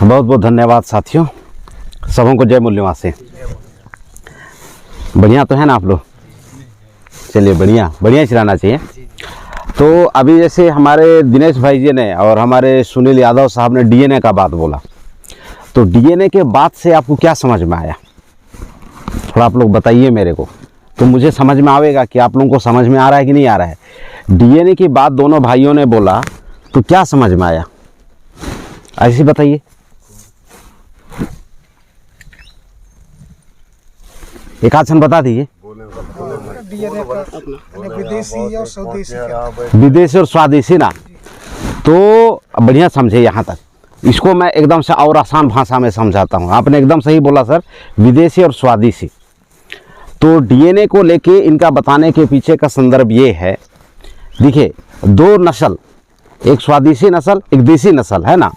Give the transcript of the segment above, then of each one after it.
बहुत बहुत धन्यवाद साथियों, सबों को जय मूल्य निवासी। बढ़िया तो है ना आप लोग? चलिए बढ़िया ही चलाना चाहिए। तो अभी जैसे हमारे दिनेश भाई जी ने और हमारे सुनील यादव साहब ने डीएनए का बात बोला, तो डीएनए के बात से आपको क्या समझ में आया? थोड़ा आप लोग बताइए मेरे को, तो मुझे समझ में आएगा कि आप लोगों को समझ में आ रहा है कि नहीं आ रहा है। डीएनए की बात दोनों भाइयों ने बोला तो क्या समझ में आया, ऐसे बताइए। एक आध क्षण बता दीजिए। विदेशी और स्वदेशी ना, तो बढ़िया समझे यहाँ तक। इसको मैं एकदम से और आसान भाषा में समझाता हूँ। आपने एकदम सही बोला सर, विदेशी और स्वदेशी। तो डीएनए को लेके इनका बताने के पीछे का संदर्भ ये है, देखिए दो नस्ल, एक स्वदेशी नस्ल एक देसी नस्ल है ना।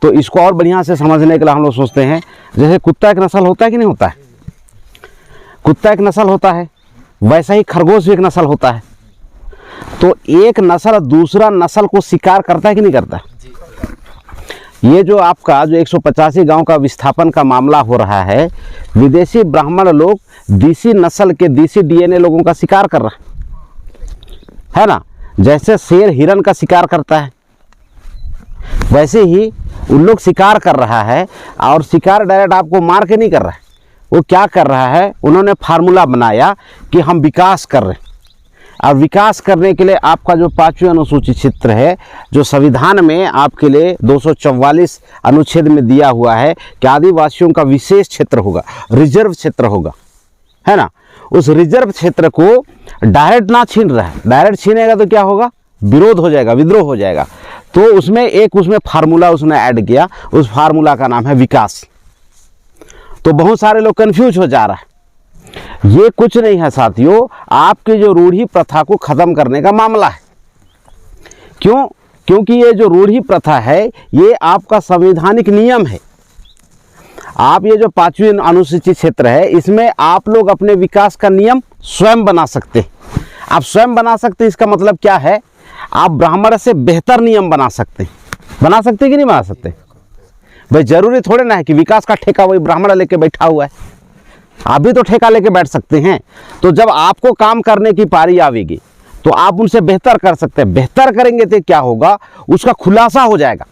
तो इसको और बढ़िया से समझने के लिए हम लोग सोचते हैं, जैसे कुत्ता एक नस्ल होता है कि नहीं होता है? कुत्ता एक नस्ल होता है, वैसा ही खरगोश भी एक नस्ल होता है। तो एक नस्ल दूसरा नस्ल को शिकार करता है कि नहीं करता है? ये जो आपका जो 185 गांव का विस्थापन का मामला हो रहा है, विदेशी ब्राह्मण लोग देसी नस्ल के देसी डीएनए लोगों का शिकार कर रहा है ना। जैसे शेर हिरण का शिकार करता है, वैसे ही उन लोग शिकार कर रहा है। और शिकार डायरेक्ट आपको मार के नहीं कर रहा है, वो क्या कर रहा है, उन्होंने फार्मूला बनाया कि हम विकास कर रहे हैं। और विकास करने के लिए आपका जो 5वीं अनुसूची क्षेत्र है, जो संविधान में आपके लिए 244 अनुच्छेद में दिया हुआ है कि आदिवासियों का विशेष क्षेत्र होगा, रिजर्व क्षेत्र होगा, है ना। उस रिजर्व क्षेत्र को डायरेक्ट ना छीन रहा है, डायरेक्ट छीनेगा तो क्या होगा, विरोध हो जाएगा, विद्रोह हो जाएगा। तो उसमें फार्मूला उसने ऐड किया, उस फार्मूला का नाम है विकास। तो बहुत सारे लोग कंफ्यूज हो जा रहा है। ये कुछ नहीं है साथियों, आपकी जो रूढ़ी प्रथा को खत्म करने का मामला है। क्यों? क्योंकि ये जो रूढ़ी प्रथा है ये आपका संवैधानिक नियम है। आप ये जो 5वीं अनुसूचित क्षेत्र है, इसमें आप लोग अपने विकास का नियम स्वयं बना सकते हैं। आप स्वयं बना सकते हैं, इसका मतलब क्या है, आप ब्राह्मण से बेहतर नियम बना सकते हैं। बना सकते कि नहीं बना सकते? भाई जरूरी थोड़े ना है कि विकास का ठेका वही ब्राह्मण लेके बैठा हुआ है, आप भी तो ठेका लेके बैठ सकते हैं। तो जब आपको काम करने की पारी आवेगी तो आप उनसे बेहतर कर सकते हैं। बेहतर करेंगे तो क्या होगा, उसका खुलासा हो जाएगा।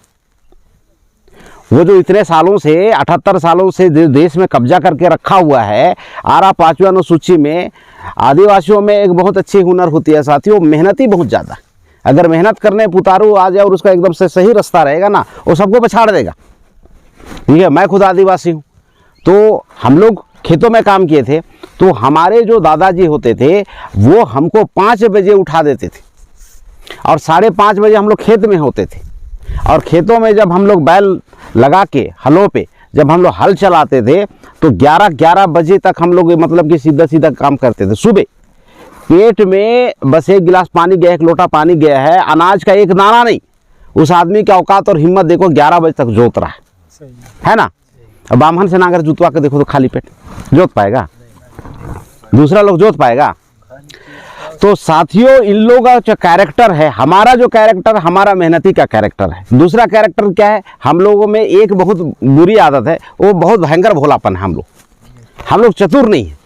वो जो इतने सालों से 78 सालों से देश में कब्जा करके रखा हुआ है, आरा 5वीं अनुसूची में आदिवासियों में एक बहुत अच्छी हुनर होती है साथियों, मेहनती बहुत ज़्यादा। अगर मेहनत करने पुतारू आ जाए और उसका एकदम से सही रास्ता रहेगा ना, वो सबको पछाड़ देगा। ठीक है, मैं खुद आदिवासी हूँ, तो हम लोग खेतों में काम किए थे। तो हमारे जो दादाजी होते थे वो हमको 5 बजे उठा देते थे और 5:30 बजे हम लोग खेत में होते थे। और खेतों में जब हम लोग बैल लगा के हलों पे जब हम लोग हल चलाते थे तो 11 बजे तक हम लोग मतलब कि सीधा सीधा काम करते थे। सुबह पेट में बस 1 गिलास पानी गया, 1 लोटा पानी गया है, अनाज का एक दाना नहीं। उस आदमी की औकात और हिम्मत देखो, 11 बजे तक जोत रहा है ना। अब बामहन से ना अगर जुतवा के देखो तो खाली पेट जोत पाएगा? दूसरा लोग जोत पाएगा? तो साथियों इन लोगों का जो कैरेक्टर है, हमारा जो कैरेक्टर, हमारा मेहनती का कैरेक्टर है। दूसरा कैरेक्टर क्या है, हम लोगों में एक बहुत बुरी आदत है, वो बहुत भयंकर भोलापन है। हम लोग चतुर नहीं है।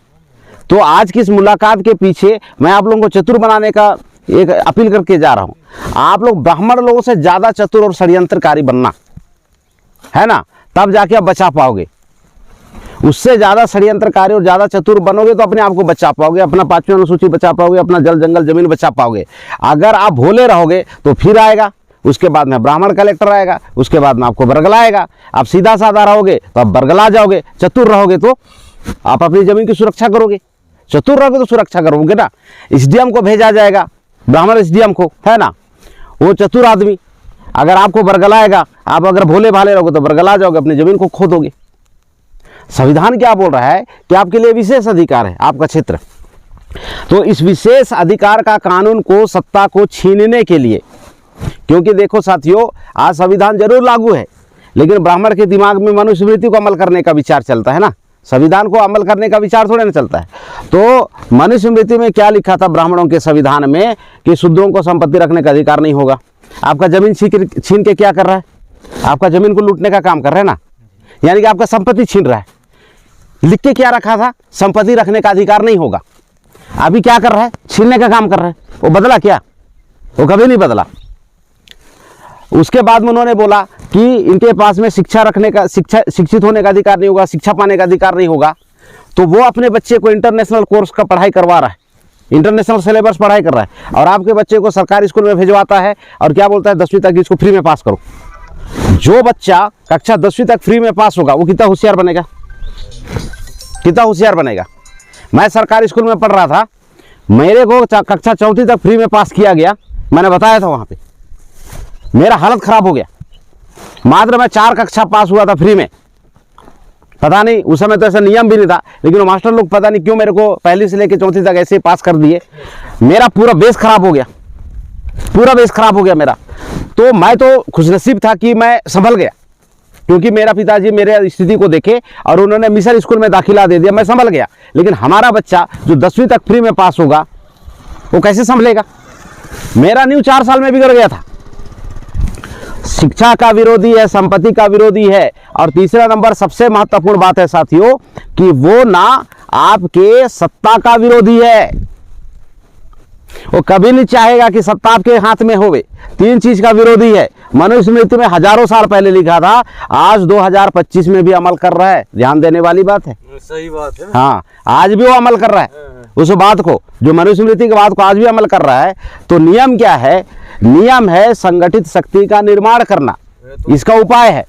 तो आज की इस मुलाकात के पीछे मैं आप लोगों को चतुर बनाने का एक अपील करके जा रहा हूँ। आप लोग ब्राह्मण लोगों से ज़्यादा चतुर और षड्यंत्रकारी बनना, है ना, तब जाके आप बचा पाओगे। उससे ज़्यादा षड्यंत्रकारी और ज़्यादा चतुर बनोगे तो अपने आप को बचा पाओगे, अपना 5वीं अनुसूची बचा पाओगे, अपना जल जंगल जमीन बचा पाओगे। अगर आप भोले रहोगे तो फिर आएगा, उसके बाद में ब्राह्मण कलेक्टर आएगा, उसके बाद में आपको बरगलाएगा। आप सीधा साधा रहोगे तो आप बरगला जाओगे, चतुर रहोगे तो आप अपनी जमीन की सुरक्षा करोगे, चतुर रहोगे तो सुरक्षा करोगे ना। एसडीएम को भेजा जाएगा, ब्राह्मण एसडीएम को, है ना, वो चतुर आदमी अगर आपको बरगलाएगा, आप अगर भोले भाले रहोगे तो बरगला जाओगे, अपनी जमीन को खो दोगे। संविधान क्या बोल रहा है कि आपके लिए विशेष अधिकार है आपका क्षेत्र। तो इस विशेष अधिकार का कानून को, सत्ता को छीनने के लिए, क्योंकि देखो साथियों आज संविधान जरूर लागू है लेकिन ब्राह्मण के दिमाग में मनुस्मृति को अमल करने का विचार चलता है ना, संविधान को अमल करने का विचार थोड़े ना चलता है। तो मनुस्मृति में क्या लिखा था ब्राह्मणों के संविधान में कि शूद्रों को संपत्ति रखने का अधिकार नहीं होगा। आपका जमीन छीन के क्या कर रहा है, आपका ज़मीन को लूटने का काम कर रहे हैं ना, यानी कि आपका संपत्ति छीन रहा है। लिख के क्या रखा था, संपत्ति रखने का अधिकार नहीं होगा। अभी क्या कर रहा है, छीनने का काम कर रहा है। वो बदला क्या? वो कभी नहीं बदला। उसके बाद में उन्होंने बोला कि इनके पास में शिक्षा रखने का, शिक्षित होने का अधिकार नहीं होगा, शिक्षा पाने का अधिकार नहीं होगा। तो वो अपने बच्चे को इंटरनेशनल कोर्स का पढ़ाई करवा रहा है, इंटरनेशनल सिलेबस पढ़ाई कर रहा है, और आपके बच्चे को सरकारी स्कूल में भिजवाता है और क्या बोलता है 10वीं तक इसको फ्री में पास करो। जो बच्चा कक्षा 10वीं तक फ्री में पास होगा वो कितना होशियार बनेगा, कितना होशियार बनेगा। मैं सरकारी स्कूल में पढ़ रहा था, मेरे को कक्षा 4वीं तक फ्री में पास किया गया, मैंने बताया था वहाँ पे, मेरा हालत ख़राब हो गया। मात्र मैं 4 कक्षा पास हुआ था फ्री में। पता नहीं उस समय तो ऐसा नियम भी नहीं था, लेकिन वो मास्टर लोग पता नहीं क्यों मेरे को पहली से लेकर 4वीं तक ऐसे ही पास कर दिए। मेरा पूरा बेस खराब हो गया, पूरा बेस खराब हो गया मेरा। तो मैं तो खुशनसीब था कि मैं संभल गया, क्योंकि मेरा पिताजी मेरे स्थिति को देखे और उन्होंने मिशन स्कूल में दाखिला दे दिया, मैं संभल गया। लेकिन हमारा बच्चा जो 10वीं तक फ्री में पास होगा वो कैसे संभलेगा? मेरा न्यू 4 साल में बिगड़ गया था। शिक्षा का विरोधी है, संपत्ति का विरोधी है, और तीसरा नंबर सबसे महत्वपूर्ण बात है साथियों कि वो ना आपके सत्ता का विरोधी है। वो कभी नहीं चाहेगा कि सत्ता आपके हाथ में होवे। 3 चीज का विरोधी है। मनुस्मृति में हजारों साल पहले लिखा था, आज 2025 में भी अमल कर रहा है। ध्यान देने वाली बात है, सही बात है। हाँ, आज भी वो अमल कर रहा है उस बात को, जो मनुस्मृति की बात को आज भी अमल कर रहा है। तो नियम क्या है? नियम है संगठित शक्ति का निर्माण करना, इसका उपाय है।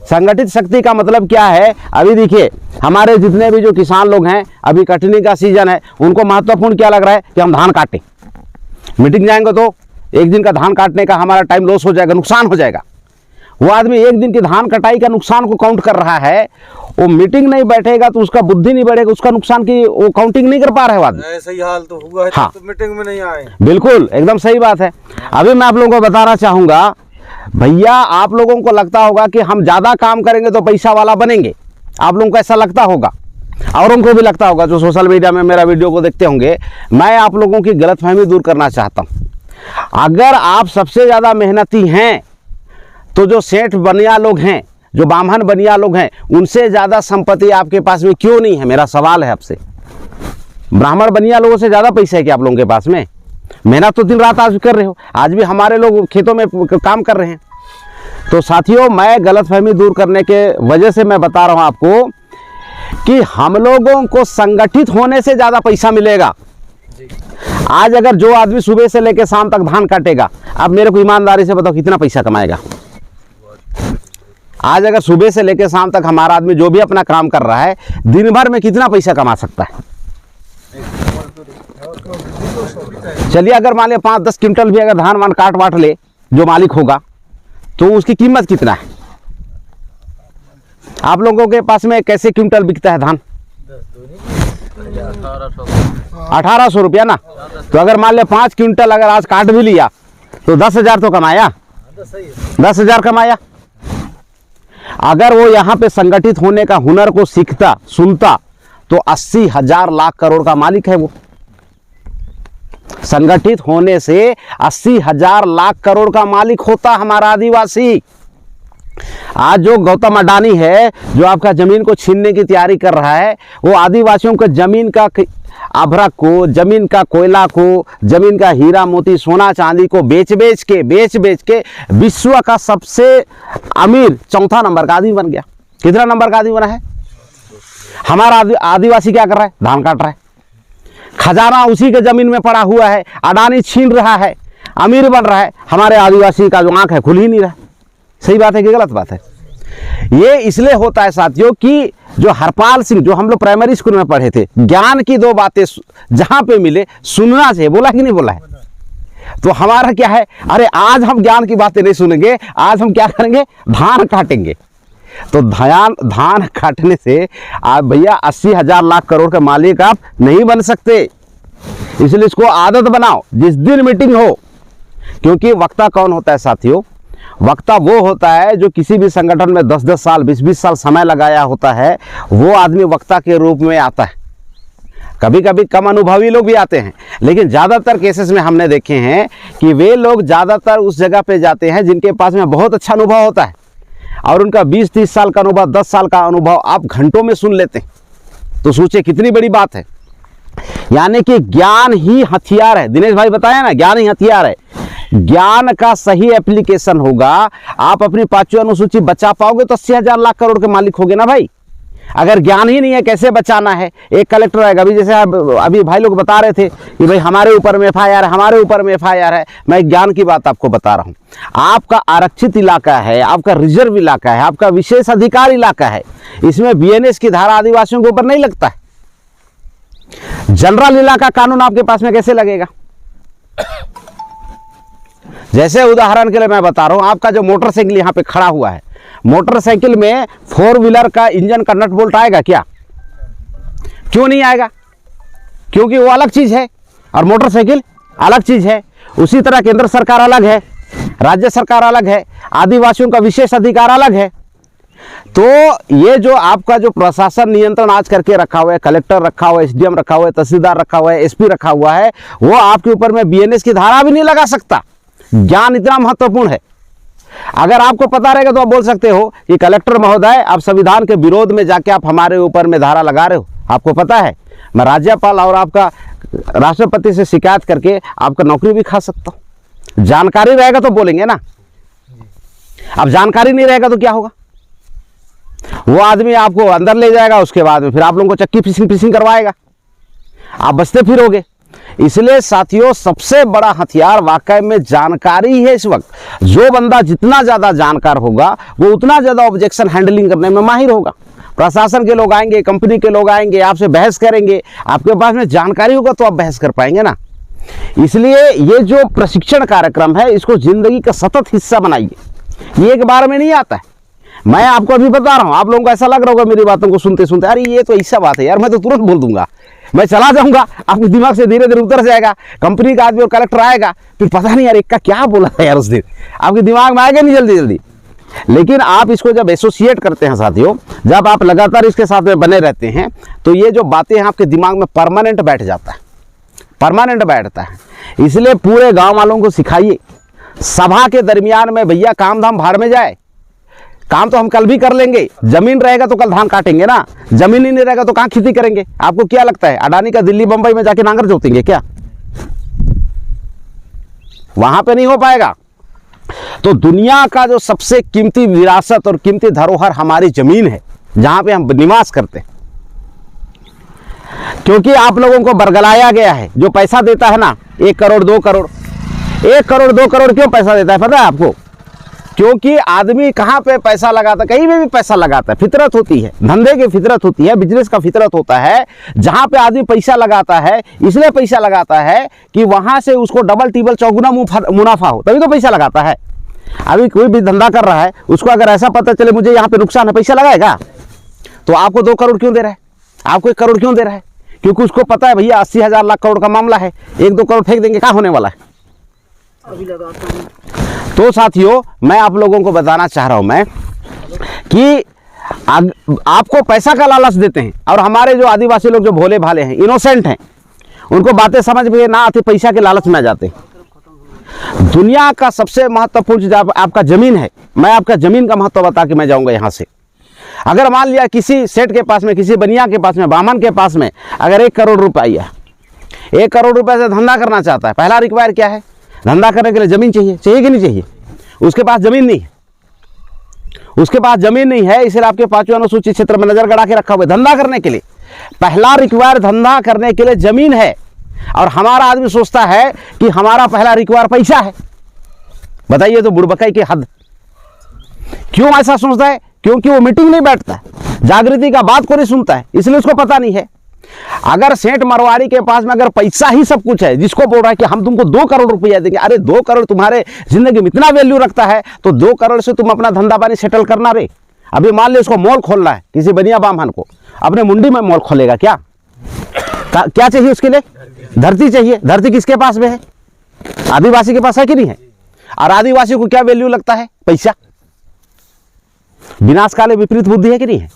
संगठित शक्ति का मतलब क्या है? अभी देखिए हमारे जितने भी जो किसान लोग हैं, अभी कटनी का सीजन है, उनको महत्वपूर्ण क्या लग रहा है कि हम धान काटें। मीटिंग जाएंगे तो एक दिन का धान काटने का हमारा टाइम लॉस हो जाएगा, नुकसान हो जाएगा। वो आदमी एक दिन की धान कटाई का नुकसान को काउंट कर रहा है, वो मीटिंग नहीं बैठेगा तो उसका बुद्धि नहीं बढ़ेगा, उसका नुकसान की वो काउंटिंग नहीं कर पा रहा है आदमी। ऐसा ही हाल तो हुआ है। हाँ, तो मीटिंग में नहीं आए। बिल्कुल एकदम सही बात है। अभी मैं आप लोगों को बताना चाहूंगा, भैया आप लोगों को लगता होगा कि हम ज्यादा काम करेंगे तो पैसा वाला बनेंगे, आप लोगों को ऐसा लगता होगा, औरों को भी लगता होगा जो सोशल मीडिया में मेरा वीडियो को देखते होंगे। मैं आप लोगों की गलतफहमी दूर करना चाहता हूं। अगर आप सबसे ज्यादा मेहनती हैं तो जो सेठ बनिया लोग हैं, जो बामहन बनिया लोग हैं, उनसे ज्यादा संपत्ति आपके पास में क्यों नहीं है? मेरा सवाल है आपसे। ब्राह्मण बनिया लोगों से ज्यादा पैसा है क्या आप लोगों के पास में? मेहनत तो दिन रात आज भी कर रहे हो, आज भी हमारे लोग खेतों में काम कर रहे हैं। तो साथियों, मैं गलतफहमी दूर करने के वजह से मैं बता रहा हूं आपको कि हम लोगों को संगठित होने से ज्यादा पैसा मिलेगा। आज अगर जो आदमी सुबह से लेकर शाम तक धान काटेगा, अब मेरे को ईमानदारी से बताओ कितना पैसा कमाएगा? आज अगर सुबह से लेकर शाम तक हमारा आदमी जो भी अपना काम कर रहा है, दिन भर में कितना पैसा कमा सकता है? चलिए अगर मान लिया 5-10 क्विंटल भी अगर धान वान काट वाट ले जो मालिक होगा, तो उसकी कीमत कितना है? आप लोगों के पास में कैसे क्विंटल बिकता है धान? 1800 रुपया ना। तो अगर मान लिया 5 क्विंटल अगर आज काट भी लिया तो 10,000 तो कमाया, 10,000 कमाया। अगर वो यहाँ पे संगठित होने का हुनर को सीखता सुनता तो 80,000 लाख करोड़ का मालिक है वो। संगठित होने से 80,000 लाख करोड़ का मालिक होता हमारा आदिवासी। आज जो गौतम अडानी है, जो आपका जमीन को छीनने की तैयारी कर रहा है, वो आदिवासियों को जमीन का अभ्रक को, जमीन का कोयला को, जमीन का हीरा मोती सोना चांदी को बेच बेच के विश्व का सबसे अमीर 4था नंबर का आदमी बन गया। कितना नंबर का आदमी बना है? हमारा आदिवासी क्या कर रहा है? धान काट रहा है। खजाना उसी के जमीन में पड़ा हुआ है, अडानी छीन रहा है, अमीर बन रहा है। हमारे आदिवासी का जो आंख है खुल ही नहीं रहा। सही बात है कि गलत बात है? ये इसलिए होता है साथियों कि जो हरपाल सिंह, जो हम लोग प्राइमरी स्कूल में पढ़े थे, ज्ञान की 2 बातें जहां पे मिले सुनना चाहिए, बोला कि नहीं बोला है? तो हमारा क्या है, अरे आज हम ज्ञान की बातें नहीं सुनेंगे, आज हम क्या करेंगे? धान काटेंगे। तो धान काटने से आप भैया 80,000 लाख करोड़ के मालिक आप नहीं बन सकते। इसलिए इसको आदत बनाओ जिस दिन मीटिंग हो। क्योंकि वक्ता कौन होता है साथियों? वक्ता वो होता है जो किसी भी संगठन में 10-10 साल 20-20 साल समय लगाया होता है, वो आदमी वक्ता के रूप में आता है। कभी कभी कम अनुभवी लोग भी आते हैं, लेकिन ज़्यादातर केसेस में हमने देखे हैं कि वे लोग ज़्यादातर उस जगह पे जाते हैं जिनके पास में बहुत अच्छा अनुभव होता है। और उनका 20-30 साल का अनुभव, 10 साल का अनुभव आप घंटों में सुन लेते हैं, तो सोचिए कितनी बड़ी बात है। यानी कि ज्ञान ही हथियार है। दिनेश भाई बताया ना, ज्ञान ही हथियार है। ज्ञान का सही एप्लीकेशन होगा, आप अपनी 5वीं अनुसूची बचा पाओगे तो 80,000 लाख करोड़ के मालिक होगे ना भाई। अगर ज्ञान ही नहीं है कैसे बचाना है। एक कलेक्टर आएगा, अभी जैसे अभी भाई लोग बता रहे थे कि भाई हमारे ऊपर में FIR है, हमारे ऊपर में FIR है। मैं ज्ञान की बात आपको बता रहा हूँ। आपका आरक्षित इलाका है, आपका रिजर्व इलाका है, आपका विशेष अधिकार इलाका है, इसमें BNS की धारा आदिवासियों के ऊपर नहीं लगता है। जनरल इलाका कानून आपके पास में कैसे लगेगा। जैसे उदाहरण के लिए मैं बता रहा हूं, आपका जो मोटरसाइकिल यहां पे खड़ा हुआ है, मोटरसाइकिल में 4 व्हीलर का इंजन का नट बोल्ट आएगा क्या? क्यों नहीं आएगा? क्योंकि वो अलग चीज है और मोटरसाइकिल अलग चीज है। उसी तरह केंद्र सरकार अलग है, राज्य सरकार अलग है, आदिवासियों का विशेष अधिकार अलग है। तो ये जो आपका जो प्रशासन नियंत्रण आज करके रखा हुआ है, कलेक्टर रखा हुआ है, SDM रखा हुआ है, तहसीलदार रखा हुआ है, SP रखा हुआ है, वो आपके ऊपर में BNS की धारा भी नहीं लगा सकता। ज्ञान इतना महत्वपूर्ण है। अगर आपको पता रहेगा तो आप बोल सकते हो कि कलेक्टर महोदय, आप संविधान के विरोध में जाके आप हमारे ऊपर में धारा लगा रहे हो। आपको पता है मैं राज्यपाल और आपका राष्ट्रपति से शिकायत करके आपका नौकरी भी खा सकता हूं। जानकारी रहेगा तो बोलेंगे ना। अब जानकारी नहीं रहेगा तो क्या होगा? वो आदमी आपको अंदर ले जाएगा, उसके बाद में फिर आप लोगों को चक्की फिशिंग करवाएगा, आप बचते फिरोगे। इसलिए साथियों, सबसे बड़ा हथियार वाकई में जानकारी है। इस वक्त जो बंदा जितना ज़्यादा जानकार होगा वो उतना ज़्यादा ऑब्जेक्शन हैंडलिंग करने में माहिर होगा। प्रशासन के लोग आएंगे, कंपनी के लोग आएंगे, आपसे बहस करेंगे। आपके पास में जानकारी होगा तो आप बहस कर पाएंगे ना। इसलिए ये जो प्रशिक्षण कार्यक्रम है, इसको जिंदगी का सतत हिस्सा बनाइए। ये एक बार में नहीं आता है। मैं आपको अभी बता रहा हूँ, आप लोगों को ऐसा लग रहा होगा मेरी बातों को सुनते सुनते, अरे ये तो ऐसा बात है यार, मैं तो तुरंत बोल दूंगा, मैं चला जाऊंगा, आपके दिमाग से धीरे धीरे उतर जाएगा। कंपनी का आदमी और कलेक्टर आएगा, फिर पता नहीं यार एक का क्या बोला है यार उस दिन, आपके दिमाग में आएगा नहीं जल्दी जल्दी। लेकिन आप इसको जब एसोसिएट करते हैं साथियों, जब आप लगातार इसके साथ में बने रहते हैं, तो ये जो बातें हैं आपके दिमाग में परमानेंट बैठ जाता है, परमानेंट बैठता है। इसलिए पूरे गाँव वालों को सिखाइए, सभा के दरमियान में भैया काम धाम भाड़ में जाए, काम तो हम कल भी कर लेंगे। जमीन रहेगा तो कल धान काटेंगे ना, जमीन ही नहीं रहेगा तो कहाँ खेती करेंगे। आपको क्या लगता है अडानी का दिल्ली बंबई में जाके नांगर जोतेंगे क्या? वहां पे नहीं हो पाएगा। तो दुनिया का जो सबसे कीमती विरासत और कीमती धरोहर हमारी जमीन है, जहां पे हम निवास करते हैं। क्योंकि आप लोगों को बरगलाया गया है, जो पैसा देता है ना 1 करोड़ 2 करोड़, 1 करोड़ 2 करोड़ क्यों पैसा देता है पता है आपको? क्योंकि आदमी कहाँ पे पैसा लगाता है, कहीं पे भी पैसा लगाता है। फितरत होती है, धंधे की फितरत होती है, बिजनेस का फितरत होता है। जहां पे आदमी पैसा लगाता है, इसलिए पैसा लगाता है कि वहां से उसको डबल टिबल चौगुना मुनाफा हो, तभी तो पैसा लगाता है। अभी कोई भी धंधा कर रहा है, उसको अगर ऐसा पता चले मुझे यहाँ पे नुकसान है, पैसा लगाएगा? तो आपको 2 करोड़ क्यों दे रहा है, आपको 1 करोड़ क्यों दे रहा है? क्योंकि उसको पता है भैया 80,000 लाख करोड़ का मामला है, 1-2 करोड़ फेंक देंगे, क्या होने वाला है। अभी लगाता हूँ। तो साथियों, मैं आप लोगों को बताना चाह रहा हूं मैं कि आपको पैसा का लालच देते हैं, और हमारे जो आदिवासी लोग जो भोले भाले हैं, इनोसेंट हैं, उनको बातें समझ में ना आती, पैसा के लालच में आ जाते हैं। दुनिया का सबसे महत्वपूर्ण चीज आपका जमीन है। मैं आपका जमीन का महत्व बता के मैं जाऊंगा यहां से। अगर मान लिया किसी सेठ के पास में, किसी बनिया के पास में, ब्राह्मण के पास में अगर 1 करोड़ रुपया, 1 करोड़ रुपए से धंधा करना चाहता है, पहला रिक्वायर क्या है? धंधा करने के लिए जमीन चाहिए, चाहिए कि नहीं चाहिए? उसके पास जमीन नहीं है, उसके पास जमीन नहीं है, इसलिए आपके 5वीं अनुसूचित क्षेत्र में नजर गड़ा के रखा हुआ है। धंधा करने के लिए पहला रिक्वायर धंधा करने के लिए जमीन है, और हमारा आदमी सोचता है कि हमारा पहला रिक्वायर पैसा है। बताइए तो बुड़बकाई की हद। क्यों ऐसा सोचता है? क्योंकि वो मीटिंग नहीं बैठता है, जागृति का बात को नहीं सुनता है, इसलिए उसको पता नहीं है। अगर सेठ मरवाड़ी के पास में अगर पैसा ही सब कुछ है, जिसको बोल रहा है कि हम तुमको 2 करोड़ रुपया देंगे, अरे 2 करोड़ तुम्हारे जिंदगी में इतना वैल्यू रखता है तो 2 करोड़ से तुम अपना धंधा पानी सेटल करना रे। अभी मान लो उसको मॉल खोलना है, किसी बनिया बामहन को अपने मुंडी में मॉल खोलेगा, क्या क्या चाहिए उसके लिए? धरती चाहिए। धरती किसके पास में है? आदिवासी के पास है कि नहीं है? और आदिवासी को क्या वैल्यू लगता है? पैसा। विनाश काले विपरीत बुद्धि है कि नहीं है?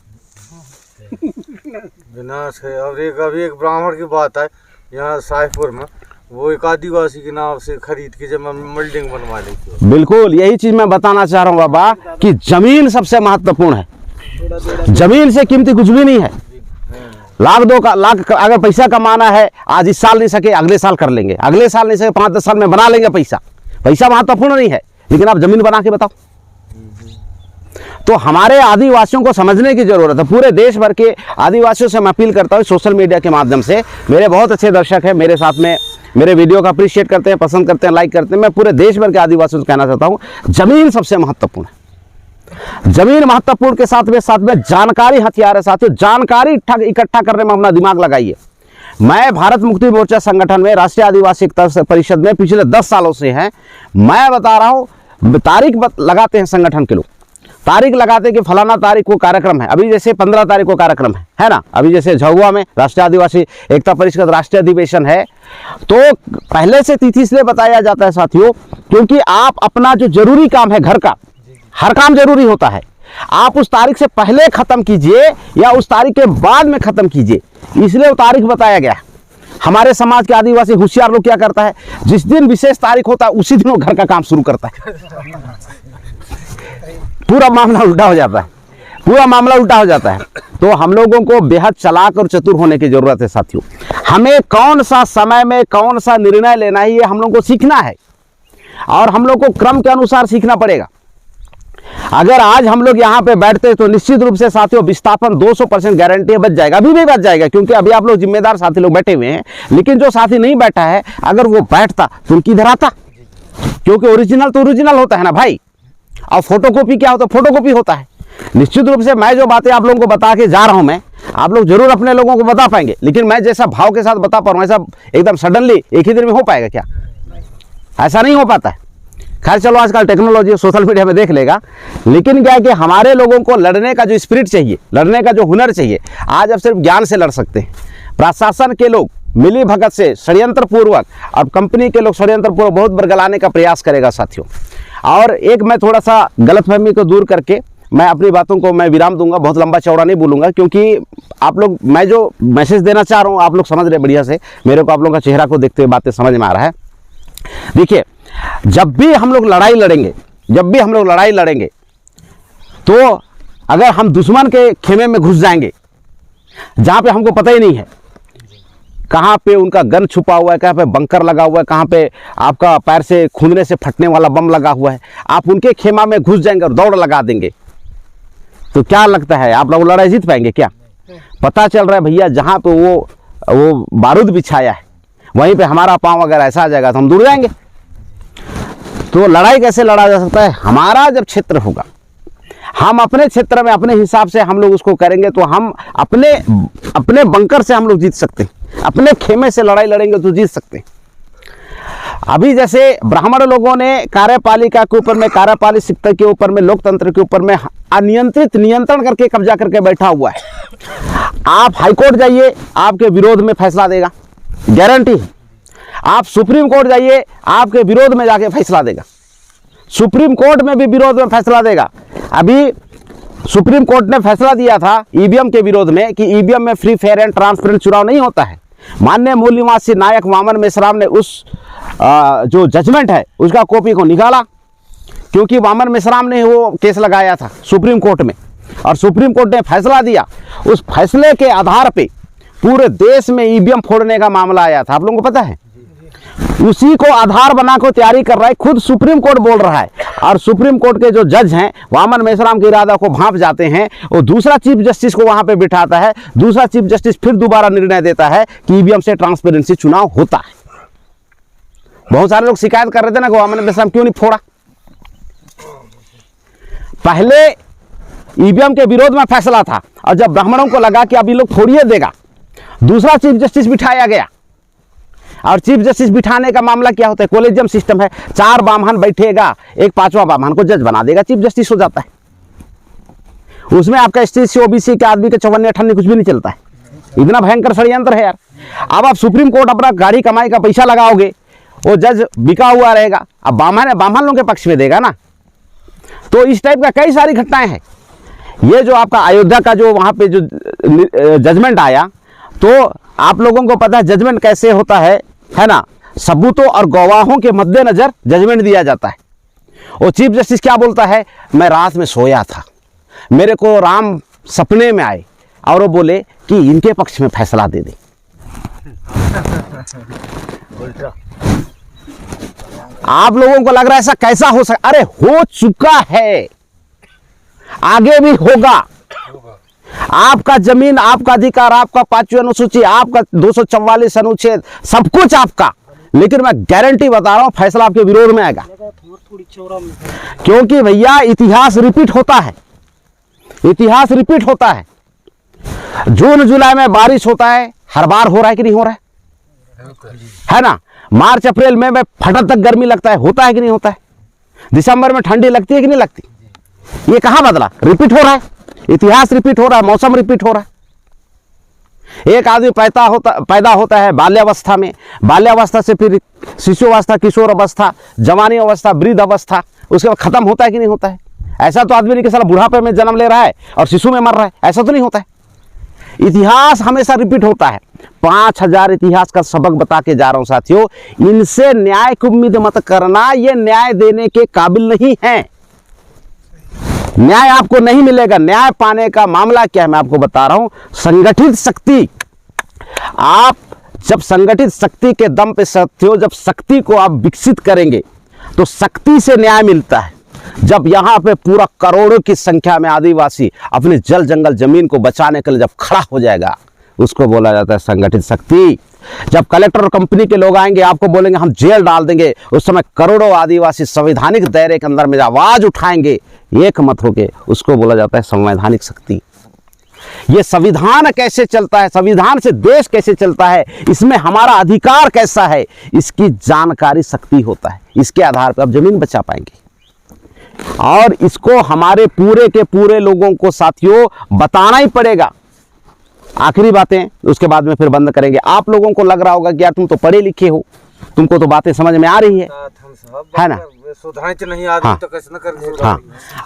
विनाश है। और एक अभी एक ब्राह्मण की बात है यहाँ साहिबपुर में, वो एक आदिवासी के नाम से खरीद के जब बिल्डिंग बनवा लेते। बिल्कुल यही चीज मैं बताना चाह रहा हूँ बाबा कि जमीन सबसे महत्वपूर्ण है। जमीन से कीमती कुछ भी नहीं है। लाख अगर पैसा कमाना है, आज इस साल नहीं सके अगले साल कर लेंगे, अगले साल नहीं सके 5-10 साल में बना लेंगे। पैसा महत्वपूर्ण नहीं है, लेकिन आप जमीन बना के बताओ। तो हमारे आदिवासियों को समझने की जरूरत है। पूरे देश भर के आदिवासियों से मैं अपील करता हूँ सोशल मीडिया के माध्यम से। मेरे बहुत अच्छे दर्शक हैं मेरे साथ में, मेरे वीडियो का अप्रिशिएट करते हैं, पसंद करते हैं, लाइक करते हैं। मैं पूरे देश भर के आदिवासियों से कहना चाहता हूँ जमीन सबसे महत्वपूर्ण है। जमीन महत्वपूर्ण के साथ में जानकारी हथियार है साथियों। जानकारी इकट्ठा करने में अपना दिमाग लगाइए। मैं भारत मुक्ति मोर्चा संगठन में राष्ट्रीय आदिवासी एकता परिषद में पिछले 10 सालों से हैं। मैं बता रहा हूँ, तारीख लगाते हैं संगठन के लोग, तारीख लगाते कि फलाना तारीख को कार्यक्रम है। अभी जैसे 15 तारीख को कार्यक्रम है ना। अभी जैसे झाबुआ में राष्ट्रीय आदिवासी एकता परिषद राष्ट्रीय अधिवेशन है, तो पहले से तिथि इसलिए बताया जाता है साथियों, क्योंकि आप अपना जो जरूरी काम है घर का, हर काम जरूरी होता है, आप उस तारीख से पहले खत्म कीजिए या उस तारीख के बाद में खत्म कीजिए, इसलिए वो तारीख बताया गया है। हमारे समाज के आदिवासी होशियार लोग क्या करता है, जिस दिन विशेष तारीख होता है उसी दिन वो घर का काम शुरू करता है। पूरा मामला उल्टा हो जाता है, पूरा मामला उल्टा हो जाता है। तो हम लोगों को बेहद चालाक और चतुर होने की जरूरत है साथियों। हमें कौन सा समय में कौन सा निर्णय लेना है ये हम लोग को सीखना है, और हम लोग को क्रम के अनुसार सीखना पड़ेगा। अगर आज हम लोग यहाँ पे बैठते तो निश्चित रूप से साथियों विस्थापन 200% गारंटी बच जाएगा। अभी भी बच जाएगा, क्योंकि अभी आप लोग जिम्मेदार साथी लोग बैठे हुए हैं। लेकिन जो साथी नहीं बैठा है, अगर वो बैठता तो उनकी इधर आता, क्योंकि ओरिजिनल तो ओरिजिनल होता है ना भाई, और फोटोकॉपी क्या होता है, फोटोकॉपी होता है। निश्चित रूप से मैं जो बातें आप लोगों को बता के जा रहा हूं, मैं आप लोग जरूर अपने लोगों को बता पाएंगे, लेकिन मैं जैसा भाव के साथ बता पा रहा हूं ऐसा एकदम सडनली एक ही दिन में हो पाएगा क्या? ऐसा नहीं हो पाता है। खैर चलो, आजकल टेक्नोलॉजी सोशल मीडिया में देख लेगा, लेकिन क्या है कि हमारे लोगों को लड़ने का जो स्पिरिट चाहिए, लड़ने का जो हुनर चाहिए, आज अब सिर्फ ज्ञान से लड़ सकते हैं। प्रशासन के लोग मिली भगत से षड्यंत्र पूर्वक, अब कंपनी के लोग षड्यंत्र पूर्वक बहुत बरगलाने का प्रयास करेगा साथियों। और एक मैं थोड़ा सा गलतफहमी को दूर करके मैं अपनी बातों को मैं विराम दूंगा, बहुत लंबा चौड़ा नहीं बोलूंगा, क्योंकि आप लोग, मैं जो मैसेज देना चाह रहा हूँ आप लोग समझ रहे बढ़िया से। मेरे को आप लोगों का चेहरा को देखते हुए बातें समझ में आ रहा है। देखिए, जब भी हम लोग लड़ाई लड़ेंगे, तो अगर हम दुश्मन के खेमे में घुस जाएंगे जहाँ पे हमको पता ही नहीं है कहाँ पे उनका गन छुपा हुआ है, कहाँ पे बंकर लगा हुआ है, कहाँ पे आपका पैर से खूंदने से फटने वाला बम लगा हुआ है, आप उनके खेमा में घुस जाएंगे और दौड़ लगा देंगे, तो क्या लगता है आप लोग लड़ाई जीत पाएंगे क्या? पता चल रहा है भैया, जहाँ पे वो बारूद बिछाया है वहीं पे हमारा पाँव अगर ऐसा आ जाएगा तो हम दूर जाएंगे। तो लड़ाई कैसे लड़ा जा सकता है? हमारा जब क्षेत्र होगा, हम अपने क्षेत्र में अपने हिसाब से हम लोग उसको करेंगे, तो हम अपने बंकर से हम लोग जीत सकते हैं, अपने खेमे से लड़ाई लड़ेंगे तो जीत सकते हैं। अभी जैसे ब्राह्मण लोगों ने कार्यपालिका के ऊपर में, कार्यपालिक सत्ता के ऊपर में, लोकतंत्र के ऊपर में अनियंत्रित नियंत्रण करके कब्जा करके बैठा हुआ है। आप हाईकोर्ट जाइए, आपके विरोध में फैसला देगा, गारंटी है। आप सुप्रीम कोर्ट जाइए, आपके विरोध में जाके फैसला देगा, सुप्रीम कोर्ट में भी विरोध में फैसला देगा। अभी सुप्रीम कोर्ट ने फैसला दिया था ईवीएम के विरोध में कि ईवीएम में फ्री फेयर एंड ट्रांसपेरेंट चुनाव नहीं होता है। माननीय मूल निवासी नायक वामन मेश्राम ने उस जो जजमेंट है उसका कॉपी को निकाला, क्योंकि वामन मेश्राम ने वो केस लगाया था सुप्रीम कोर्ट में, और सुप्रीम कोर्ट ने फैसला दिया। उस फैसले के आधार पे पूरे देश में ईवीएम फोड़ने का मामला आया था, आप लोगों को पता है। उसी को आधार बना को तैयारी कर रहा है, खुद सुप्रीम कोर्ट बोल रहा है, और सुप्रीम कोर्ट के जो जज हैं वामन मेश्राम के इरादा को भांप जाते हैं। वो दूसरा चीफ जस्टिस को वहां पे बिठाता है, दूसरा चीफ जस्टिस फिर दोबारा निर्णय देता है कि ईवीएम से ट्रांसपेरेंसी चुनाव होता है। बहुत सारे लोग शिकायत कर रहे थे ना कि वामन मेश्राम क्यों नहीं फोड़ा। पहले ईवीएम के विरोध में फैसला था, और जब ब्राह्मणों को लगा कि अब ये लोग फोड़िए देगा, दूसरा चीफ जस्टिस बिठाया गया। और चीफ जस्टिस बिठाने का मामला क्या होता है, कोलेजियम सिस्टम है, 4 बामहन बैठेगा, एक 5वां बामहन को जज बना देगा, चीफ जस्टिस हो जाता है। उसमें आपका ST OBC के आदमी के 54-58 कुछ भी नहीं चलता है। इतना भयंकर षड्यंत्र है यार। अब आप सुप्रीम कोर्ट अपना गाड़ी कमाई का पैसा लगाओगे, वो जज बिका हुआ रहेगा, अब बामहन लोगों के पक्ष में देगा ना। तो इस टाइप का कई सारी घटनाएं हैं। ये जो आपका अयोध्या का जो वहाँ पे जो जजमेंट आया, तो आप लोगों को पता है जजमेंट कैसे होता है ना। सबूतों और गवाहों के मद्देनजर जजमेंट दिया जाता है। और चीफ जस्टिस क्या बोलता है, मैं रात में सोया था, मेरे को राम सपने में आए और वो बोले कि इनके पक्ष में फैसला दे दे। आप लोगों को लग रहा है ऐसा कैसा हो सकता, अरे हो चुका है, आगे भी होगा। आपका जमीन, आपका अधिकार, आपका 5वीं अनुसूची, आपका 244 अनुच्छेद, सब कुछ आपका, लेकिन मैं गारंटी बता रहा हूं फैसला आपके विरोध में आएगा। थोड़ी चौड़ा में क्योंकि भैया इतिहास रिपीट होता है, इतिहास रिपीट होता है। जून जुलाई में बारिश होता है, हर बार हो रहा है कि नहीं हो रहा है ना। मार्च अप्रैल में फटक तक गर्मी लगता है, होता है कि नहीं होता है। दिसंबर में ठंडी लगती है कि नहीं लगती। ये कहां बदला, रिपीट हो रहा है, इतिहास रिपीट हो रहा है, मौसम रिपीट हो रहा है। एक आदमी पैदा होता है बाल्यावस्था में, बाल्यावस्था से फिर शिशुअवस्था, किशोर अवस्था, जवानी अवस्था, वृद्ध अवस्था, उसके बाद खत्म होता है कि नहीं होता है। ऐसा तो आदमी नहीं कि साला बुढ़ापे में जन्म ले रहा है और शिशु में मर रहा है, ऐसा तो नहीं होता है। इतिहास हमेशा रिपीट होता है। 5000 इतिहास का सबक बता के जा रहा हूं साथियों, इनसे न्याय की उम्मीद मत करना, ये न्याय देने के काबिल नहीं है, न्याय आपको नहीं मिलेगा। न्याय पाने का मामला क्या है मैं आपको बता रहा हूं, संगठित शक्ति। आप जब संगठित शक्ति के दम पे साथियों, जब शक्ति को आप विकसित करेंगे तो शक्ति से न्याय मिलता है। जब यहाँ पे पूरा करोड़ों की संख्या में आदिवासी अपने जल जंगल जमीन को बचाने के लिए जब खड़ा हो जाएगा, उसको बोला जाता है संगठित शक्ति। जब कलेक्टर और कंपनी के लोग आएंगे, आपको बोलेंगे हम जेल डाल देंगे, उस समय करोड़ों आदिवासी संवैधानिक दायरे के अंदर में आवाज उठाएंगे एक मत होके, उसको बोला जाता है संवैधानिक शक्ति। ये संविधान कैसे चलता है, संविधान से देश कैसे चलता है, इसमें हमारा अधिकार कैसा है, इसकी जानकारी शक्ति होता है। इसके आधार पर आप जमीन बचा पाएंगे और इसको हमारे पूरे के पूरे लोगों को साथियों बताना ही पड़ेगा। आखिरी बातें उसके बाद में फिर बंद करेंगे। आप लोगों को लग रहा होगा कि यार तुम तो पढ़े लिखे हो, तुमको तो बातें समझ में आ रही है ना। नहीं आदमी तो कैसे न कर। हाँ,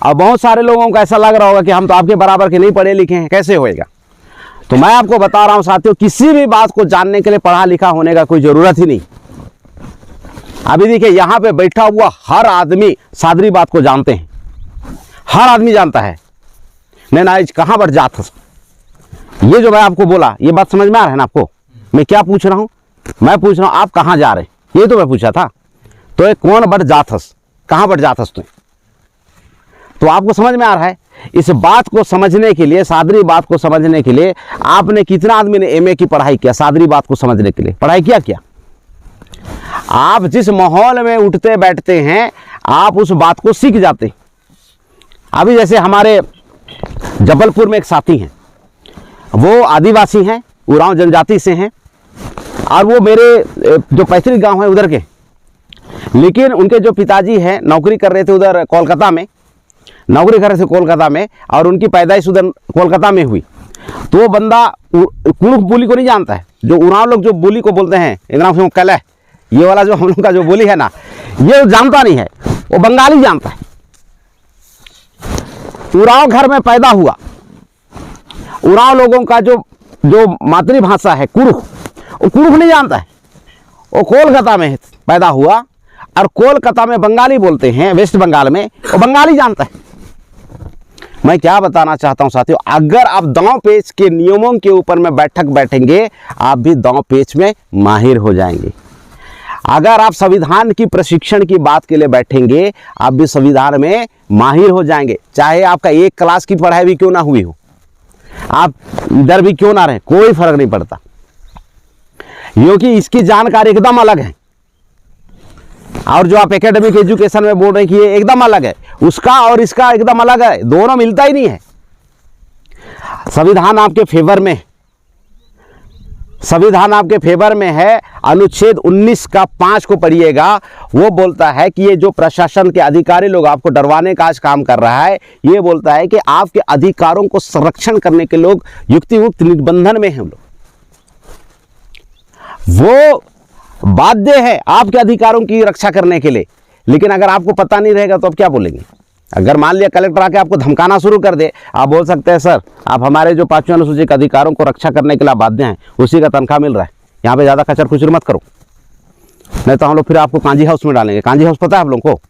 और बहुत सारे लोगों को ऐसा लग रहा होगा कि हम तो आपके बराबर के नहीं पढ़े लिखे हैं, कैसे होएगा। तो मैं आपको बता रहा हूं साथियों, किसी भी बात को जानने के लिए पढ़ा लिखा होने का कोई जरूरत ही नहीं। अभी देखिए यहाँ पे बैठा हुआ हर आदमी सादरी बात को जानते हैं, हर आदमी जानता है नैनाइज कहाँ बढ़ जात है। ये जो मैं आपको बोला, ये बात समझ में आ रहा है ना आपको। मैं क्या पूछ रहा हूँ, मैं पूछ रहा हूँ आप कहाँ जा रहे हैं, ये तो मैं पूछा था। तो ये कौन बढ़ जात हस, कहाँ बढ़ जात हस तो आपको समझ में आ रहा है। इस बात को समझने के लिए, सादरी बात को समझने के लिए आपने, कितना आदमी ने एमए की पढ़ाई किया सादरी बात को समझने के लिए, पढ़ाई क्या। आप जिस माहौल में उठते बैठते हैं आप उस बात को सीख जाते हैं। अभी जैसे हमारे जबलपुर में एक साथी हैं, वो आदिवासी हैं, उरांव जनजाति से हैं और वो मेरे जो पैतृक गांव है उधर के, लेकिन उनके जो पिताजी हैं नौकरी कर रहे थे उधर कोलकाता में, नौकरी कर रहे थे कोलकाता में, और उनकी पैदाइश उधर कोलकाता में हुई। तो वो बंदा कुड़ुख बोली को नहीं जानता है, जो उरांव लोग जो बोली को बोलते हैं एकदम से कल है, ये वाला जो हम लोग का जो बोली है ना, ये जानता नहीं है, वो बंगाली जानता है। उरांव घर में पैदा हुआ, उरांव लोगों का जो मातृभाषा है कुड़ुख, वो कुड़ुख नहीं जानता है। वो कोलकाता में पैदा हुआ और कोलकाता में बंगाली बोलते हैं, वेस्ट बंगाल में, वो बंगाली जानता है। मैं क्या बताना चाहता हूं साथियों, अगर आप दांव पेच के नियमों के ऊपर में बैठेंगे, आप भी दांव पेच में माहिर हो जाएंगे। अगर आप संविधान की प्रशिक्षण की बात के लिए बैठेंगे, आप भी संविधान में माहिर हो जाएंगे। चाहे आपका एक क्लास की पढ़ाई भी क्यों ना हुई हो, आप इधर भी क्यों ना रहे, कोई फर्क नहीं पड़ता, क्योंकि इसकी जानकारी एकदम अलग है। और जो आप एकेडमिक एजुकेशन में बोल रहे हैं कि ये एकदम अलग है, उसका और इसका एकदम अलग है, दोनों मिलता ही नहीं है। संविधान आपके फेवर में, संविधान आपके फेवर में है। अनुच्छेद 19 का 5 को पढ़िएगा, वो बोलता है कि ये जो प्रशासन के अधिकारी लोग आपको डरवाने का आज काम कर रहा है, ये बोलता है कि आपके अधिकारों को संरक्षण करने के लोग युक्तियुक्त निबंधन में हैं। हम लोग वो बाध्य है आपके अधिकारों की रक्षा करने के लिए, लेकिन अगर आपको पता नहीं रहेगा तो आप क्या बोलेंगे। अगर मान लिया कलेक्टर आके आपको धमकाना शुरू कर दे, आप बोल सकते हैं सर आप हमारे जो 5वीं अनुसूची के अधिकारों को रक्षा करने के लिए बाध्य हैं, उसी का तनख्वाह मिल रहा है, यहाँ पे ज़्यादा कचर कुचर मत करो। नहीं तो हम लोग फिर आपको कांजी हाउस में डालेंगे। कांजी हाउस पता है आप लोगों को,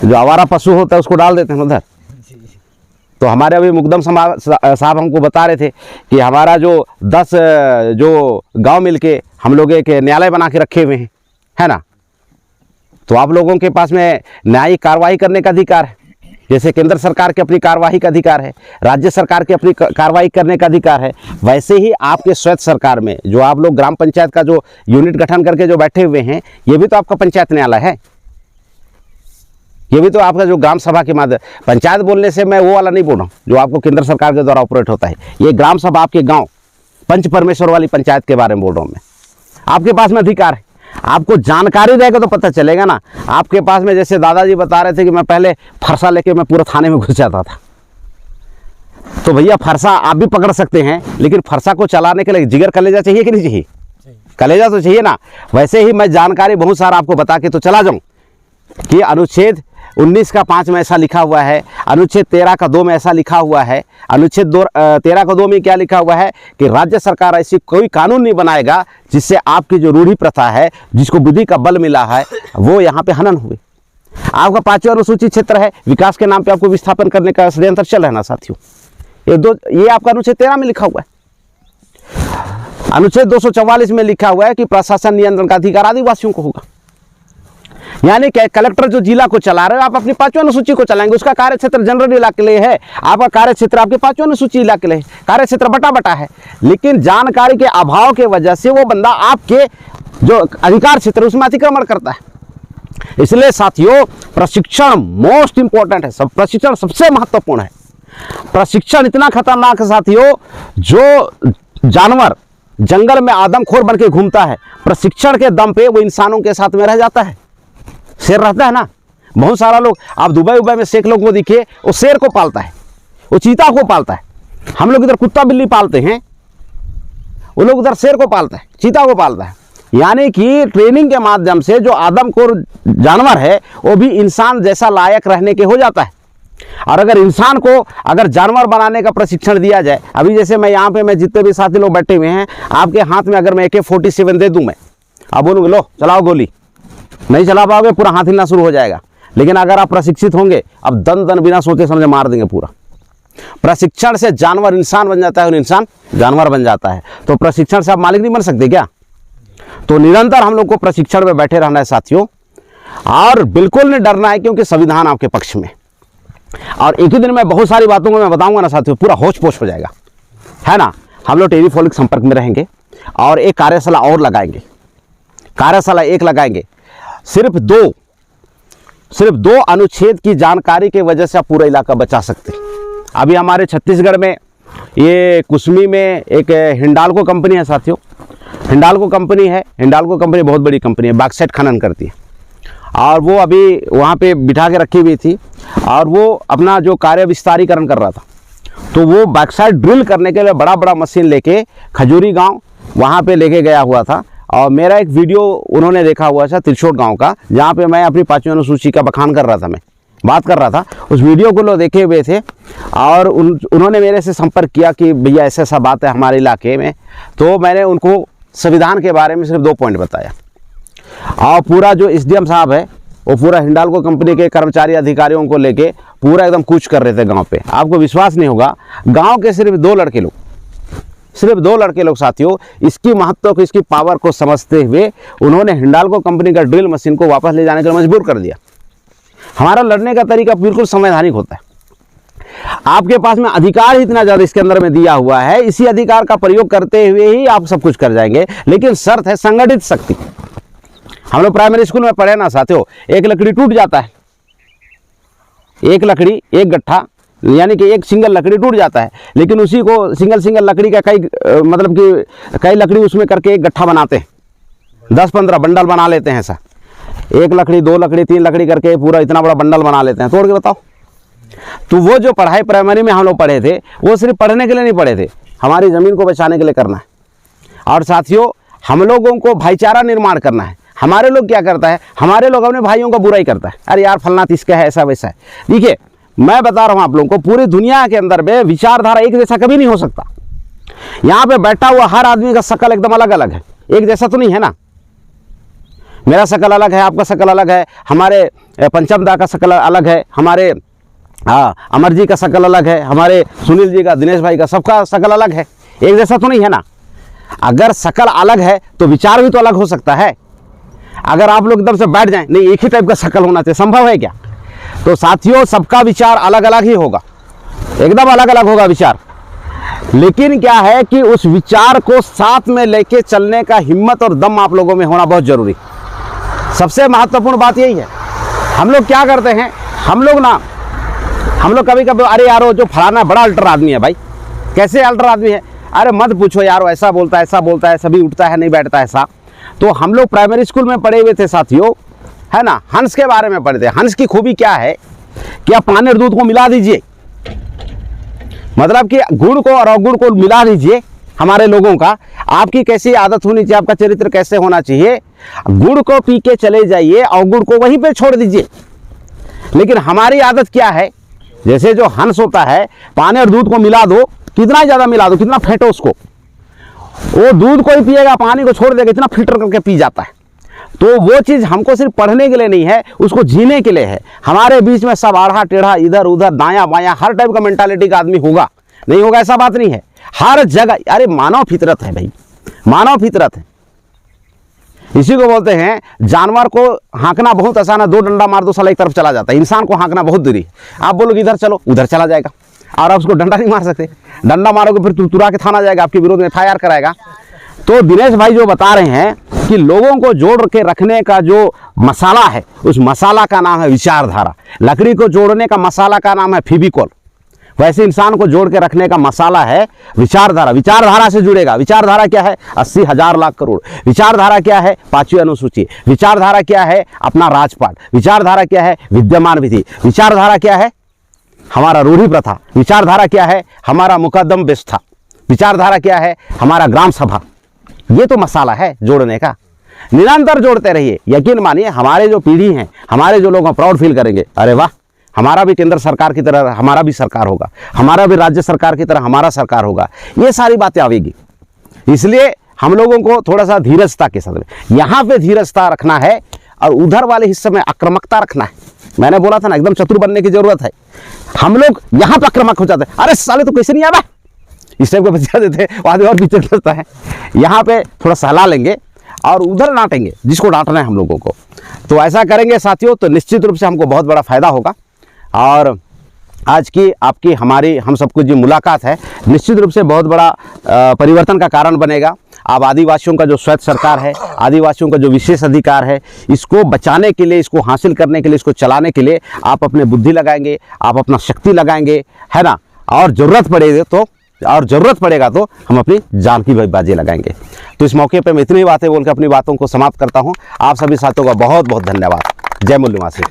जो आवारा पशु होता है उसको डाल देते हैं उधर। तो हमारे अभी मुकदम साहब हमको बता रहे थे कि हमारा जो 10 जो गांव मिलके हम लोग एक न्यायालय बना के रखे हुए हैं, है ना। तो आप लोगों के पास में न्यायिक कार्रवाई करने का अधिकार है, जैसे केंद्र सरकार के अपनी कार्रवाई का अधिकार है, राज्य सरकार के अपनी कार्रवाई करने का अधिकार है, वैसे ही आपके स्वायत्त सरकार में जो आप लोग ग्राम पंचायत का जो यूनिट गठन करके जो बैठे हुए हैं, ये भी तो आपका पंचायत न्यायालय है। ये भी तो आपका जो ग्राम सभा के माध्यम, पंचायत बोलने से मैं वो वाला नहीं बोल रहा हूँ जो आपको केंद्र सरकार के द्वारा ऑपरेट होता है। ये ग्राम सभा आपके गांव पंच परमेश्वर वाली पंचायत के बारे में बोल रहा हूँ मैं। आपके पास में अधिकार है, आपको जानकारी रहेगा तो पता चलेगा ना। आपके पास में जैसे दादाजी बता रहे थे कि मैं पहले फरसा लेके मैं पूरा थाने में घुस जाता था, तो भैया फरसा आप भी पकड़ सकते हैं, लेकिन फरसा को चलाने के लिए जिगर कलेजा चाहिए कि नहीं चाहिए? कलेजा तो चाहिए ना। वैसे ही मैं जानकारी बहुत सारा आपको बता के तो चला जाऊँ कि अनुच्छेद 19 का 5 में ऐसा लिखा हुआ है, अनुच्छेद 13 का 2 में ऐसा लिखा हुआ है, अनुच्छेद 13 का 2 में क्या लिखा हुआ है कि राज्य सरकार ऐसी कोई कानून नहीं बनाएगा जिससे आपकी जो रूढ़ी प्रथा है, जिसको बुद्धि का बल मिला है, वो यहाँ पे हनन हुए। आपका 5वां अनुसूचित क्षेत्र है, विकास के नाम पे आपको विस्थापन करने का षड्यंत्र चल रहा है ना साथियों। ये आपका अनुच्छेद 13 में लिखा हुआ है। अनुच्छेद 244 में लिखा हुआ है कि प्रशासन नियंत्रण का अधिकार आदिवासियों को होगा। यानी कि कलेक्टर जो जिला को चला रहे हो, आप अपनी 5वां अनुसूची को चलाएंगे। उसका कार्य क्षेत्र जनरल इलाके लिए है, आपका कार्य क्षेत्र आपके 5वां अनुसूची इलाके लिए, कार्य क्षेत्र बटा बटा है, लेकिन जानकारी के अभाव के वजह से वो बंदा आपके जो अधिकार क्षेत्र उसमें अतिक्रमण करता है। इसलिए साथियों प्रशिक्षण मोस्ट इंपॉर्टेंट है, प्रशिक्षण सबसे महत्वपूर्ण है। प्रशिक्षण इतना खतरनाक है साथियों, जो जानवर जंगल में आदमखोर बन के घूमता है, प्रशिक्षण के दम पे वो इंसानों के साथ में रह जाता है। शेर रहता है ना, बहुत सारा लोग आप दुबई में शेख लोग को दिखे, वो शेर को पालता है, वो चीता को पालता है। हम लोग इधर कुत्ता बिल्ली पालते हैं, वो लोग उधर शेर को पालता है, चीता को पालता है। यानी कि ट्रेनिंग के माध्यम से जो आदमखोर जानवर है वो भी इंसान जैसा लायक रहने के हो जाता है। और अगर इंसान को अगर जानवर बनाने का प्रशिक्षण दिया जाए, अभी जैसे मैं यहाँ पे मैं जितने भी साथी लोग बैठे हुए हैं, आपके हाथ में अगर मैं AK-47 दे दूँ, मैं आप बोलूँगे लो चलाओ गोली, नहीं चला पाओगे, पूरा हाथ हिलना शुरू हो जाएगा। लेकिन अगर आप प्रशिक्षित होंगे, अब दन बिना सोचे समझे मार देंगे पूरा। प्रशिक्षण से जानवर इंसान बन जाता है और इंसान जानवर बन जाता है। तो प्रशिक्षण से आप मालिक नहीं बन सकते क्या? तो निरंतर हम लोग को प्रशिक्षण में बैठे रहना है साथियों, और बिल्कुल नहीं डरना है, क्योंकि संविधान आपके पक्ष में। और एक ही दिन में बहुत सारी बातों को मैं बताऊंगा ना साथियों, पूरा होश पोश हो जाएगा, है ना। हम लोग टेलीफोनिक संपर्क में रहेंगे और एक कार्यशाला और लगाएंगे, कार्यशाला एक लगाएंगे। सिर्फ दो अनुच्छेद की जानकारी की वजह से आप पूरा इलाका बचा सकते हैं। अभी हमारे छत्तीसगढ़ में ये कुसमी में एक हिंडाल्को कंपनी है साथियों, हिंडाल्को कंपनी है। हिंडाल्को कंपनी बहुत बड़ी कंपनी है, बॉक्साइट खनन करती है, और वो अभी वहाँ पे बिठा के रखी हुई थी, और वो अपना जो कार्य विस्तारीकरण कर रहा था। तो वो बॉक्साइट ड्रिल करने के लिए बड़ा बड़ा मशीन लेके खजूरी गांव वहाँ पे लेके गया हुआ था। और मेरा एक वीडियो उन्होंने देखा हुआ था तिलछोट गांव का, जहाँ पे मैं अपनी 5वीं अनुसूची का बखान कर रहा था, मैं बात कर रहा था। उस वीडियो को लोग देखे हुए थे, और उन्होंने मेरे से संपर्क किया कि भैया ऐसा ऐसा बात है हमारे इलाके में। तो मैंने उनको संविधान के बारे में सिर्फ 2 पॉइंट बताया, और पूरा जो SDM साहब है वो पूरा हिंडाल्को कंपनी के कर्मचारी अधिकारियों को लेके पूरा एकदम कूच कर रहे थे गांव पे। आपको विश्वास नहीं होगा, गांव के सिर्फ 2 लड़के लोग साथियों इसकी महत्व को, इसकी पावर को समझते हुए उन्होंने हिंडाल्को कंपनी का ड्रिल मशीन को वापस ले जाने के लिए मजबूर कर दिया। हमारा लड़ने का तरीका बिल्कुल संवैधानिक होता है। आपके पास में अधिकार ही इतना ज़्यादा इसके अंदर में दिया हुआ है, इसी अधिकार का प्रयोग करते हुए ही आप सब कुछ कर जाएंगे, लेकिन शर्त है संगठित शक्ति। हम लोग प्राइमरी स्कूल में पढ़े ना साथियों, एक लकड़ी टूट जाता है, एक लकड़ी एक गट्ठा, यानी कि एक सिंगल लकड़ी टूट जाता है, लेकिन उसी को सिंगल लकड़ी का मतलब कि कई लकड़ी उसमें करके एक गट्ठा बनाते हैं, 10-15 बंडल बना लेते हैं। ऐसा 1 लकड़ी 2 लकड़ी 3 लकड़ी करके पूरा इतना बड़ा बंडल बना लेते हैं। तोड़ के बताओ। तो वो जो पढ़ाई प्राइमरी में हम लोग पढ़े थे, वो सिर्फ पढ़ने के लिए नहीं पढ़े थे, हमारी ज़मीन को बचाने के लिए करना है। और साथियों हम लोगों को भाईचारा निर्माण करना है। हमारे लोग क्या करता है, हमारे लोग अपने भाइयों का बुराई करता है, अरे यार फलना इसका है, ऐसा वैसा है। देखिए मैं बता रहा हूँ आप लोगों को, पूरी दुनिया के अंदर में विचारधारा एक जैसा कभी नहीं हो सकता। यहाँ पे बैठा हुआ हर आदमी का शकल एकदम अलग अलग है, एक जैसा तो नहीं है ना। मेरा शकल अलग है, आपका शकल अलग है, हमारे पंचम दा का शकल अलग है, हमारे अमर जी का शकल अलग है, हमारे सुनील जी का, दिनेश भाई का, सबका शकल अलग है, एक जैसा तो नहीं है ना। अगर शकल अलग है तो विचार भी तो अलग हो सकता है। अगर आप लोग एकदम से बैठ जाएं, नहीं एक ही टाइप का शकल होना चाहिए, संभव है क्या? तो साथियों, सबका विचार अलग अलग ही होगा, एकदम अलग अलग होगा विचार। लेकिन क्या है कि उस विचार को साथ में लेके चलने का हिम्मत और दम आप लोगों में होना बहुत जरूरी। सबसे महत्वपूर्ण बात यही है। हम लोग क्या करते हैं, हम लोग कभी कभी, अरे यारो जो फलाना बड़ा अल्टर आदमी है भाई, कैसे अल्टर आदमी है, अरे मत पूछो यारो, ऐसा बोलता है, सभी उठता है नहीं बैठता है ऐसा। तो हम लोग प्राइमरी स्कूल में पढ़े हुए थे साथियों, है ना, हंस के बारे में पढ़े थे। हंस की खूबी क्या है कि आप पानी और दूध को मिला दीजिए, मतलब कि गुड़ को और अवगुण को मिला दीजिए। हमारे लोगों का, आपकी कैसी आदत होनी चाहिए, आपका चरित्र कैसे होना चाहिए, गुड़ को पी के चले जाइए, अवगुण को वहीं पे छोड़ दीजिए। लेकिन हमारी आदत क्या है, जैसे जो हंस होता है, पानी और दूध को मिला दो, कितना ज़्यादा मिला दो, कितना फेंटो उसको, वो दूध को ही पिएगा, पानी को छोड़ देगा, इतना फिल्टर करके पी जाता है। तो वो चीज़ हमको सिर्फ पढ़ने के लिए नहीं है, उसको जीने के लिए है। हमारे बीच में सब आढ़ा टेढ़ा, इधर उधर, दायां बायां, हर टाइप का मेंटालिटी का आदमी होगा, नहीं होगा ऐसा बात नहीं है, हर जगह। अरे मानव फितरत है भाई, मानव फितरत है। इसी को बोलते हैं, जानवर को हाँकना बहुत आसान है, 2 डंडा मार दो साला एक तरफ चला जाता है। इंसान को हाँकना बहुत दूरी है। आप बोलोगे इधर चलो, उधर चला जाएगा, और आप उसको डंडा नहीं मार सकते। डंडा मारोगे फिर तुरतुरा के थाना जाएगा, आपके विरोध में FIR कराएगा। तो दिनेश भाई जो बता रहे हैं कि लोगों को जोड़ के रखने का जो मसाला है, उस मसाला का नाम है विचारधारा। लकड़ी को जोड़ने का मसाला का नाम है फेविकोल, वैसे इंसान को जोड़ के रखने का मसाला है विचारधारा। विचारधारा से जुड़ेगा। विचारधारा क्या है? 80,000 लाख करोड़। विचारधारा क्या है? 5वीं अनुसूची। विचारधारा क्या है? अपना राजपाट। विचारधारा क्या है? विद्यमान विधि। विचारधारा क्या है? हमारा रूढ़ी प्रथा। विचारधारा क्या है? हमारा मुकदम व्यवस्था। विचारधारा क्या है? हमारा ग्राम सभा। ये तो मसाला है जोड़ने का। निरंतर जोड़ते रहिए। यकीन मानिए, हमारे जो पीढ़ी हैं, हमारे जो लोग हैं, प्राउड फील करेंगे, अरे वाह, हमारा भी केंद्र सरकार की तरह हमारा भी सरकार होगा, हमारा भी राज्य सरकार की तरह हमारा सरकार होगा। ये सारी बातें आवेगी। इसलिए हम लोगों को थोड़ा सा धीरजता के साथ में, यहाँ पे धीरजता रखना है और उधर वाले हिस्से में आक्रामकता रखना है। मैंने बोला था ना, एकदम चतुर बनने की जरूरत है। हम लोग यहाँ पे आक्रामक हो जाते हैं, अरे साले तो कैसे नहीं आवा, इस टाइप का बचा देते हैं, आदमी और पीछे लगता है। यहाँ पे थोड़ा सहला लेंगे और उधर डांटेंगे जिसको डांटना है हम लोगों को। तो ऐसा करेंगे साथियों, तो निश्चित रूप से हमको बहुत बड़ा फायदा होगा। और आज की आपकी हमारी हम सबको जो मुलाकात है, निश्चित रूप से बहुत बड़ा परिवर्तन का कारण बनेगा। अब आदिवासियों का जो स्वायत्त सरकार है, आदिवासियों का जो विशेष अधिकार है, इसको बचाने के लिए, इसको हासिल करने के लिए, इसको चलाने के लिए आप अपने बुद्धि लगाएंगे, आप अपना शक्ति लगाएंगे, है ना। और ज़रूरत पड़ेगा तो हम अपनी जान की बाजी लगाएंगे। तो इस मौके पे मैं इतनी बातें बोलकर अपनी बातों को समाप्त करता हूँ। आप सभी साथियों का बहुत बहुत धन्यवाद। जय मूल्य निवासी।